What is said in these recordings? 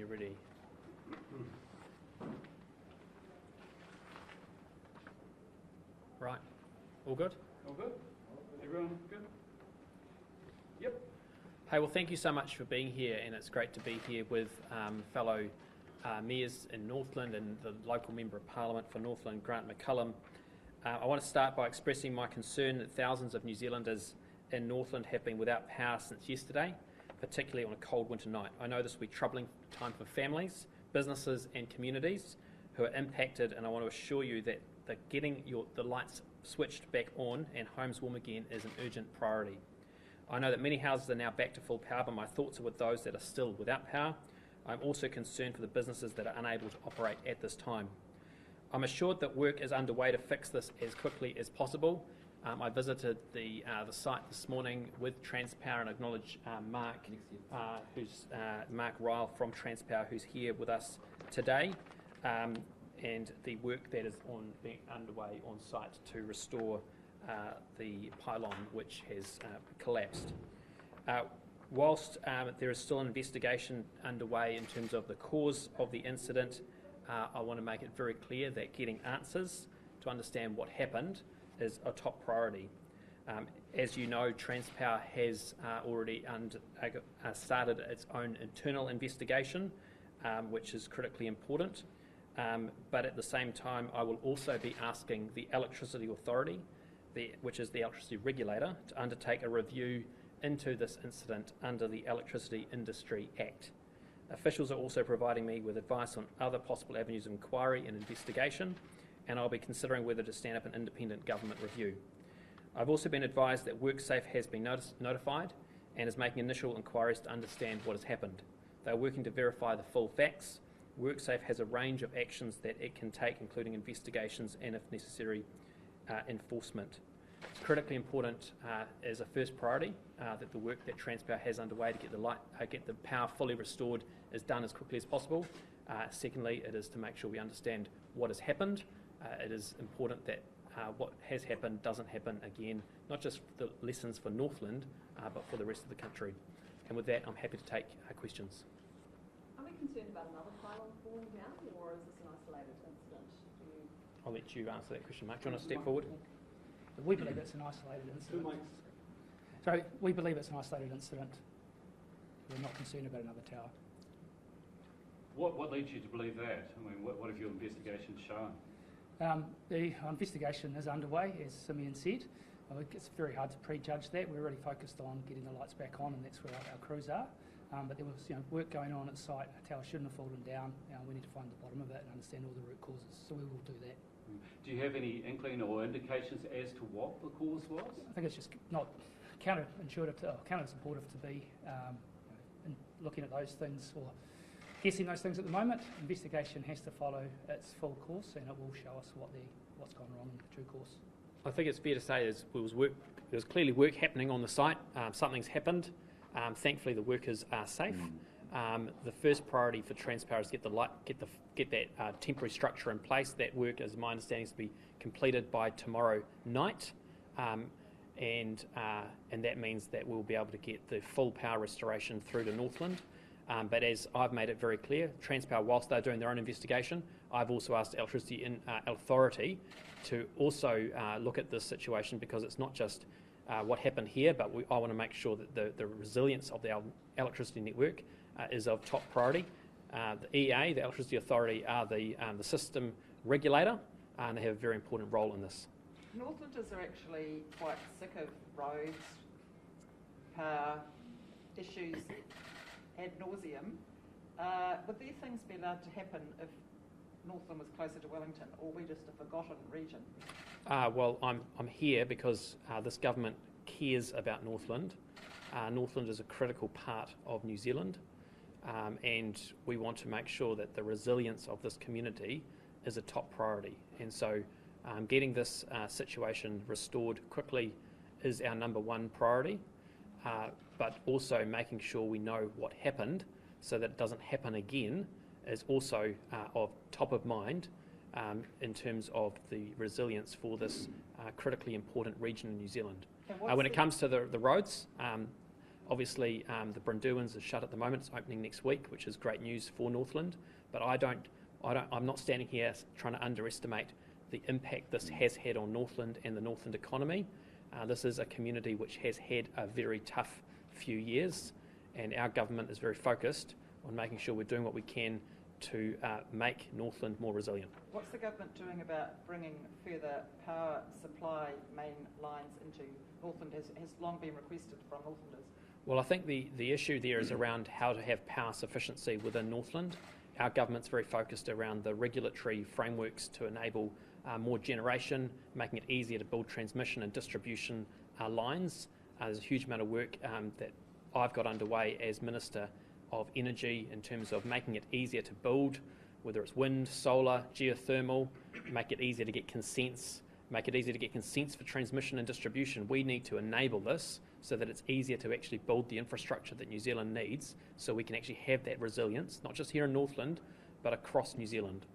you're ready. Right. All good? All good? Everyone good? Yep. Hey, well, thank you so much for being here, and it's great to be here with fellow mayors in Northland and the local Member of Parliament for Northland, Grant McCullum. I want to start by expressing my concern that thousands of New Zealanders in Northland have been without power since yesterday, particularly on a cold winter night. I know this will be a troubling time for families, businesses and communities who are impacted, and I want to assure you that getting the lights switched back on and homes warm again is an urgent priority. I know that many houses are now back to full power, but my thoughts are with those that are still without power. I'm also concerned for the businesses that are unable to operate at this time. I'm assured that work is underway to fix this as quickly as possible. I visited the site this morning with Transpower and acknowledge Mark Ryle from Transpower, who's here with us today, and the work that is being underway on site to restore the pylon which has collapsed. Whilst there is still an investigation underway in terms of the cause of the incident, I want to make it very clear that getting answers to understand what happened is a top priority. As you know, Transpower has already started its own internal investigation, which is critically important. But at the same time, I will also be asking the Electricity Authority, which is the electricity regulator, to undertake a review into this incident under the Electricity Industry Act. Officials are also providing me with advice on other possible avenues of inquiry and investigation, and I'll be considering whether to stand up an independent government review. I've also been advised that WorkSafe has been notified and is making initial inquiries to understand what has happened. They are working to verify the full facts. WorkSafe has a range of actions that it can take, including investigations and, if necessary, enforcement. It's critically important as a first priority that the work that Transpower has underway to get the power fully restored is done as quickly as possible. Secondly, it is to make sure we understand what has happened. It is important that what has happened doesn't happen again, not just the lessons for Northland, but for the rest of the country. And with that, I'm happy to take questions. Are we concerned about another pylon falling down, or is this an isolated incident? I'll let you answer that question, Mark. Do you want to step forward? We believe it's an isolated incident. So we believe it's an isolated incident. We're not concerned about another tower. What leads you to believe that? I mean, what have your investigations shown? The investigation is underway, as Simeon said. I think it's very hard to prejudge that. We're really focused on getting the lights back on, and that's where our crews are. But there was work going on at site. A tower shouldn't have fallen down. We need to find the bottom of it and understand all the root causes. So we will do that. Do you have any inkling or indications as to what the cause was? I think it's just not counterintuitive, counter-supportive to be looking at those things or guessing those things at the moment. Investigation has to follow its full course, and it will show us what's gone wrong in the true course. I think it's fair to say there was clearly work happening on the site. Something's happened. Thankfully, the workers are safe. The first priority for Transpower is get that temporary structure in place. That work, as my understanding, is to be completed by tomorrow night, and that means that we'll be able to get the full power restoration through to Northland. But as I've made it very clear, Transpower, whilst they're doing their own investigation, I've also asked the Electricity Authority to also look at this situation, because it's not just what happened here, but I want to make sure that the resilience of the electricity network is of top priority. The EA, the Electricity Authority, are the system regulator, and they have a very important role in this. Northlanders are actually quite sick of roads, power issues ad nauseum. Would these things be allowed to happen if Northland was closer to Wellington, or are we just a forgotten region? Well, I'm here because this government cares about Northland. Northland is a critical part of New Zealand, and we want to make sure that the resilience of this community is a top priority. And so getting this situation restored quickly is our number one priority, but also making sure we know what happened so that it doesn't happen again is also of top of mind in terms of the resilience for this critically important region in New Zealand. When it comes to the roads, obviously the Brynderwyns is shut at the moment. It's opening next week, which is great news for Northland. But I'm not standing here trying to underestimate the impact this has had on Northland and the Northland economy. This is a community which has had a very tough few years, and our government is very focused on making sure we're doing what we can to make Northland more resilient. What's the government doing about bringing further power supply main lines into Northland? Has long been requested from Northlanders. Well, I think the issue there is around how to have power sufficiency within Northland. Our government's very focused around the regulatory frameworks to enable more generation, making it easier to build transmission and distribution lines. There's a huge amount of work that I've got underway as Minister of Energy in terms of making it easier to build, whether it's wind, solar, geothermal, make it easier to get consents, make it easier to get consents for transmission and distribution. We need to enable this so that it's easier to actually build the infrastructure that New Zealand needs, so we can actually have that resilience, not just here in Northland, but across New Zealand.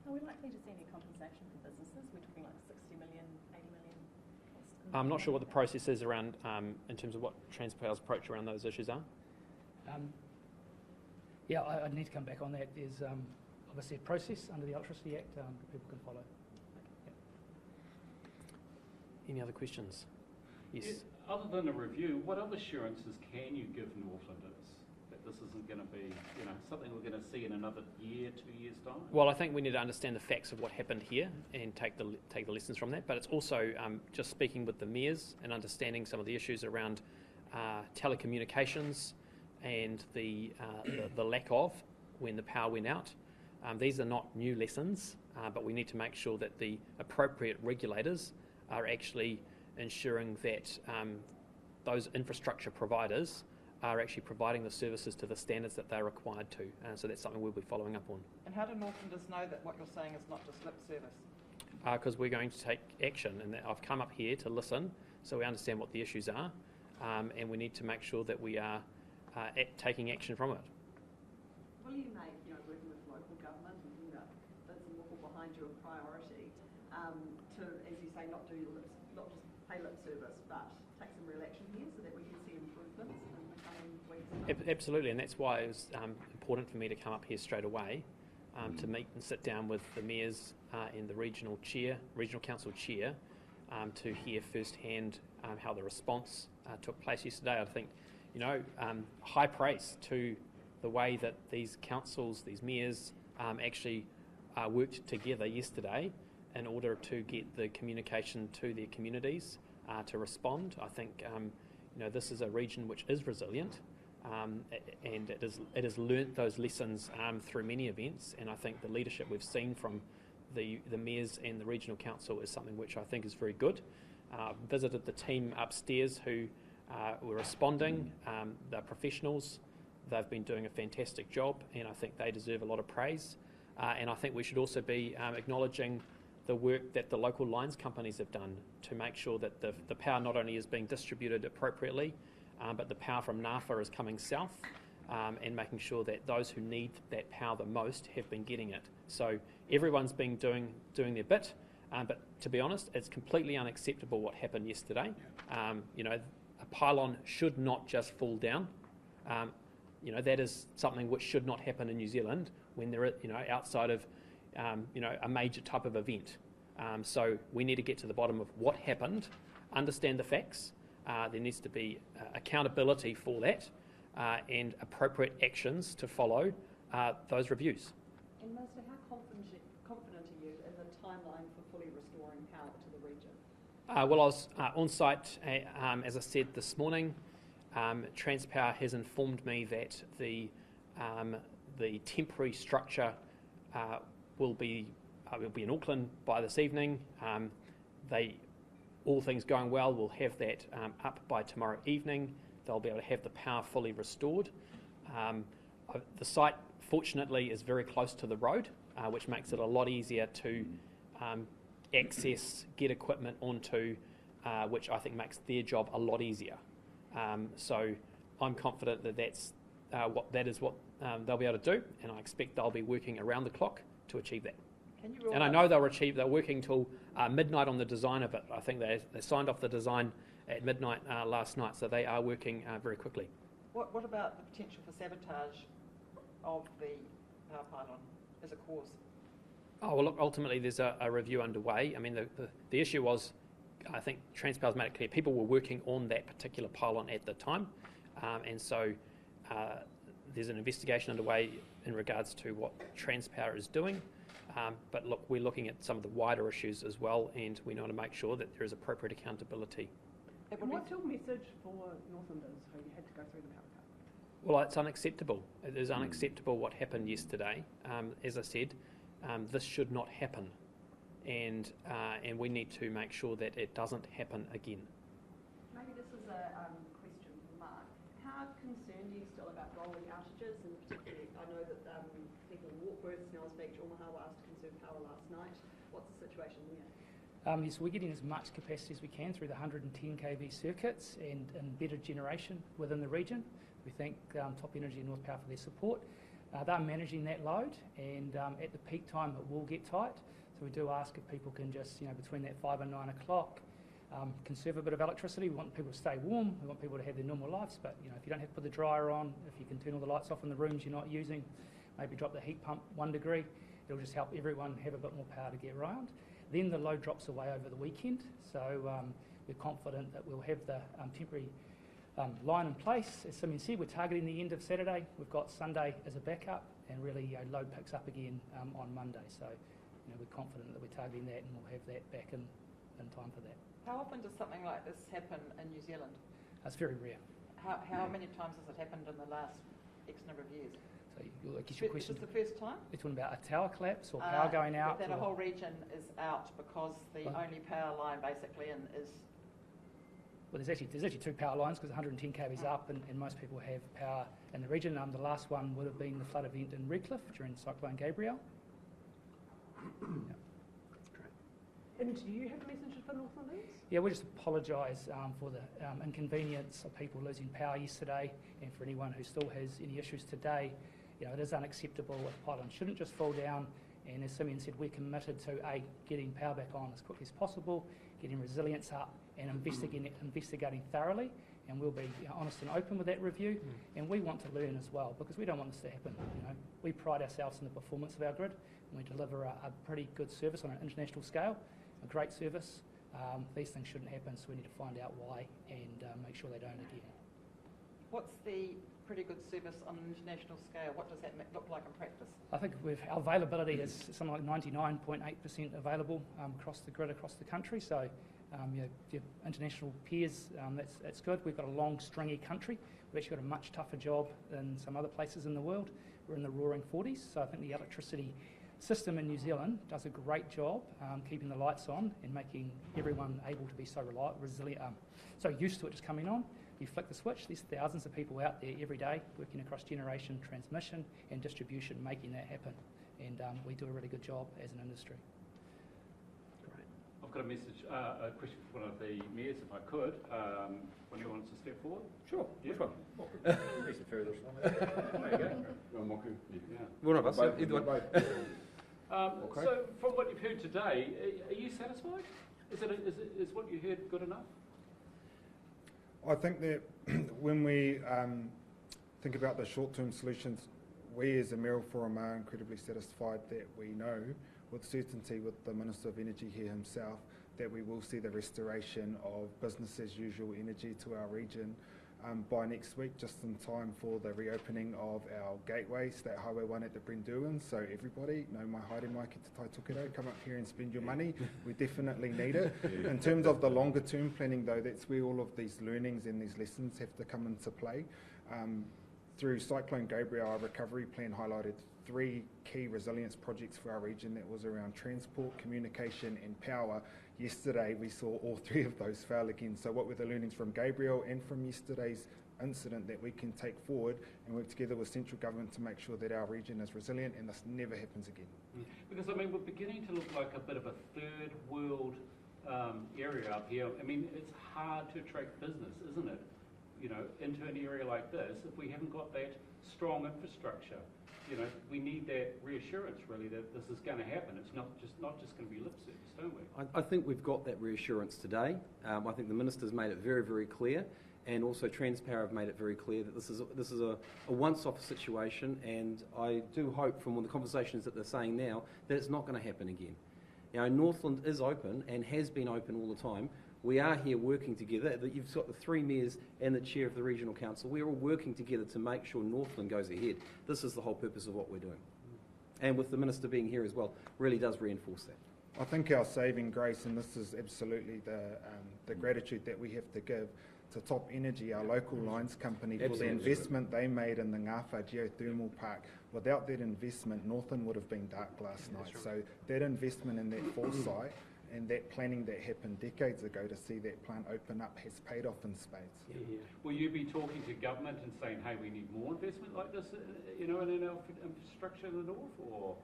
Are we likely to see any compensation for businesses? We're talking like 60 million, 80 million? I'm not sure what the process is around, in terms of what Transpower's approach around those issues are. Yeah, I need to come back on that. There's obviously a process under the Electricity Act that people can follow. Yeah. Any other questions? Yes. Yeah, other than a review, what other assurances can you give Northlanders that this isn't going to be, something we're going to see in another year, 2 years' time? Well, I think we need to understand the facts of what happened here and take the lessons from that. But it's also just speaking with the mayors and understanding some of the issues around telecommunications and the lack of when the power went out. These are not new lessons, but we need to make sure that the appropriate regulators are actually ensuring that those infrastructure providers are actually providing the services to the standards that they're required to. So that's something we'll be following up on. And how do Northlanders know that what you're saying is not just lip service? Because we're going to take action, and I've come up here to listen so we understand what the issues are, and we need to make sure that we are taking action from it. Will you make, working with local government and thinking about bids and walk behind you a priority to, as you say, not just pay lip service, but take some real action here so that we can see improvements in the coming weeks? Absolutely, and that's why it was important for me to come up here straight away to meet and sit down with the mayors and the regional council chair to hear firsthand how the response took place yesterday. I think, high praise to the way that these councils, these mayors, actually worked together yesterday in order to get the communication to their communities to respond. I think, this is a region which is resilient, and it has learnt those lessons through many events, and I think the leadership we've seen from the mayors and the regional council is something which I think is very good. Visited the team upstairs who were responding. They're professionals. They've been doing a fantastic job, and I think they deserve a lot of praise. And I think we should also be acknowledging the work that the local lines companies have done to make sure that the power not only is being distributed appropriately, but the power from NAFA is coming south, and making sure that those who need that power the most have been getting it. So everyone's been doing their bit, but to be honest, it's completely unacceptable what happened yesterday. A pylon should not just fall down. That is something which should not happen in New Zealand when they're outside of a major type of event. So we need to get to the bottom of what happened, understand the facts. There needs to be accountability for that, and appropriate actions to follow those reviews. And Minister, how confident are you in the timeline for fully restoring power to the region? Well, I was on site, as I said this morning. Transpower has informed me that the temporary structure will be in Auckland by this evening. All things going well, will have that up by tomorrow evening. They'll be able to have the power fully restored. The site, fortunately, is very close to the road, which makes it a lot easier to access, get equipment onto, which I think makes their job a lot easier. So I'm confident that that is what they'll be able to do, and I expect they'll be working around the clock to achieve that. And I know they're working till midnight on the design of it. I think they signed off the design at midnight last night, so they are working very quickly. What about the potential for sabotage of the power pylon as a cause? Oh, well, look, ultimately there's a review underway. I mean, the issue was, I think Transpower's made it clear, people were working on that particular pylon at the time, and so there's an investigation underway in regards to what Transpower is doing. But look, we're looking at some of the wider issues as well, and we want to make sure that there is appropriate accountability. And what's your message for Northlanders who had to go through the power cut? Well, it's unacceptable. It is unacceptable what happened yesterday. As I said, this should not happen, and we need to make sure that it doesn't happen again. Maybe this is a question for Mark. How concerned are you still about rolling outages, and particularly I know that people in Warkworth, Snells Beach, Omaha were asked to conserve power last night. What's the situation there? Yes, we're getting as much capacity as we can through the 110 kV circuits and better generation within the region. We thank Top Energy and North Power for their support. They're managing that load, and at the peak time it will get tight. So we do ask if people can just, between that 5 and 9 o'clock, conserve a bit of electricity. We want people to stay warm. We want people to have their normal lives. But if you don't have to put the dryer on, if you can turn all the lights off in the rooms you're not using, maybe drop the heat pump 1 degree. It'll just help everyone have a bit more power to get around. Then the load drops away over the weekend. So we're confident that we'll have the temporary line in place. As Simeon said, we're targeting the end of Saturday. We've got Sunday as a backup, and really load picks up again on Monday. So we're confident that we're targeting that, and we'll have that back in time for that. How often does something like this happen in New Zealand? It's very rare. How many times has it happened in the last X number of years? So I guess your question Is this the first time? You're talking about a tower collapse or power going out? That a whole region is out because the only power line basically is... Well, there's actually 2 power lines because 110 kV is up, and most people have power in the region. The last one would have been the flood event in Redcliffe during Cyclone Gabrielle. And do you have a message for Northlanders? Yeah, we just apologise for the inconvenience of people losing power yesterday, and for anyone who still has any issues today. It is unacceptable. A pylon shouldn't just fall down, and as Simeon said, we're committed to getting power back on as quickly as possible, getting resilience up, and investigating thoroughly. And we'll be honest and open with that review. And we want to learn as well, because we don't want this to happen. We pride ourselves in the performance of our grid, and we deliver a pretty good service on an international scale, a great service. These things shouldn't happen, so we need to find out why and make sure they don't again. What's the pretty good service on an international scale? What does that look like in practice? I think our availability is something like 99.8% available across the grid, across the country. So, your international peers, that's good. We've got a long, stringy country. We've actually got a much tougher job than some other places in the world. We're in the roaring 40s, so I think the electricity system in New Zealand does a great job keeping the lights on and making everyone able to be so resilient, so used to it just coming on. You flick the switch, there's thousands of people out there every day working across generation, transmission and distribution, making that happen. And we do a really good job as an industry. Great. I've got a question for one of the mayors, if I could. One who wants to step forward? Sure. Yeah. Which one? He's the furthest one. There you go. Yeah. One of us, either one. Okay. So, from what you've heard today, are you satisfied? Is what you heard good enough? I think that when we think about the short-term solutions, we as a Mayoral Forum are incredibly satisfied that we know with certainty with the Minister of Energy here himself that we will see the restoration of business as usual energy to our region by next week, just in time for the reopening of our gateway, State Highway 1 at the Brenduin. So everybody, no mai haere mai ki te taitokerau, come up here and spend your money. We definitely need it. In terms of the longer term planning though, that's where all of these learnings and these lessons have to come into play. Through Cyclone Gabrielle, our recovery plan highlighted 3 key resilience projects for our region. That was around transport, communication and power. Yesterday we saw all 3 of those fail again. So what were the learnings from Gabrielle and from yesterday's incident that we can take forward and work together with central government to make sure that our region is resilient and this never happens again? Because we're beginning to look like a bit of a third world area up here. It's hard to attract business, isn't it? into an area like this if we haven't got that strong infrastructure? We need that reassurance really that this is going to happen. It's not just going to be lip service, don't we? I think we've got that reassurance today. I think the Minister's made it very, very clear, and also Transpower have made it very clear that this is a once-off situation, and I do hope from all the conversations that they're saying now that it's not going to happen again. Northland is open and has been open all the time. We are here working together. You've got the 3 mayors and the chair of the regional council. We're all working together to make sure Northland goes ahead. This is the whole purpose of what we're doing. And with the Minister being here as well, really does reinforce that. I think our saving grace, and this is absolutely the gratitude that we have to give to Top Energy, our local lines company, for the investment they made in the Ngāwha geothermal park. Without that investment, Northland would have been dark last night. Right. So that investment and that foresight and that planning that happened decades ago to see that plant open up has paid off in spades. Yeah. Will you be talking to government and saying, hey, we need more investment like this, in our infrastructure in the north, or...?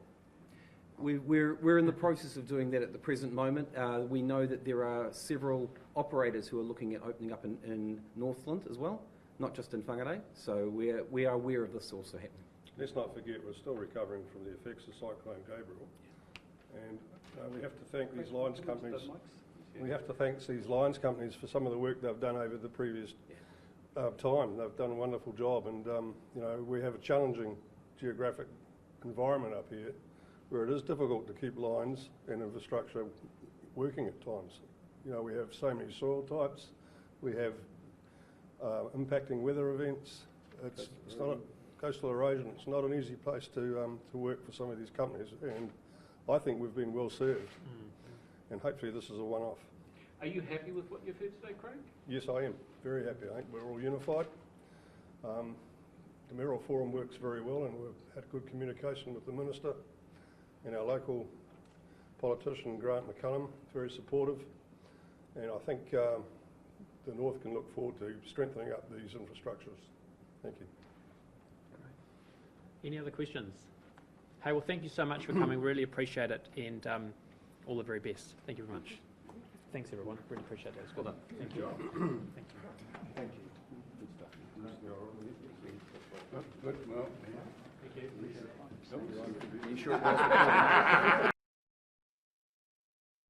We're in the process of doing that at the present moment. We know that there are several operators who are looking at opening up in Northland as well, not just in Whangārei. So we are aware of this also happening. Let's not forget we're still recovering from the effects of Cyclone Gabriel, and we have to thank these lines companies. We have to thank these lines companies for some of the work they've done over the previous time. They've done a wonderful job, and we have a challenging geographic environment up here, where it is difficult to keep lines and infrastructure working at times. We have so many soil types, we have impacting weather events. It's not coastal erosion. It's not an easy place to work for some of these companies, and I think we've been well served. And hopefully this is a one-off. Are you happy with what you've heard today, Craig? Yes, I am. Very happy. I think we're all unified. The Mayoral Forum works very well, and we've had good communication with the Minister and our local politician, Grant McCullum, very supportive. And I think the North can look forward to strengthening up these infrastructures. Thank you. Any other questions? Hey, well, thank you so much for coming. Really appreciate it, and all the very best. Thank you very much. Thanks, everyone. Really appreciate that. It's well done. Thank you. Thank you. Thank you. Good stuff. Good. Well, Thank you. Are you sure it was?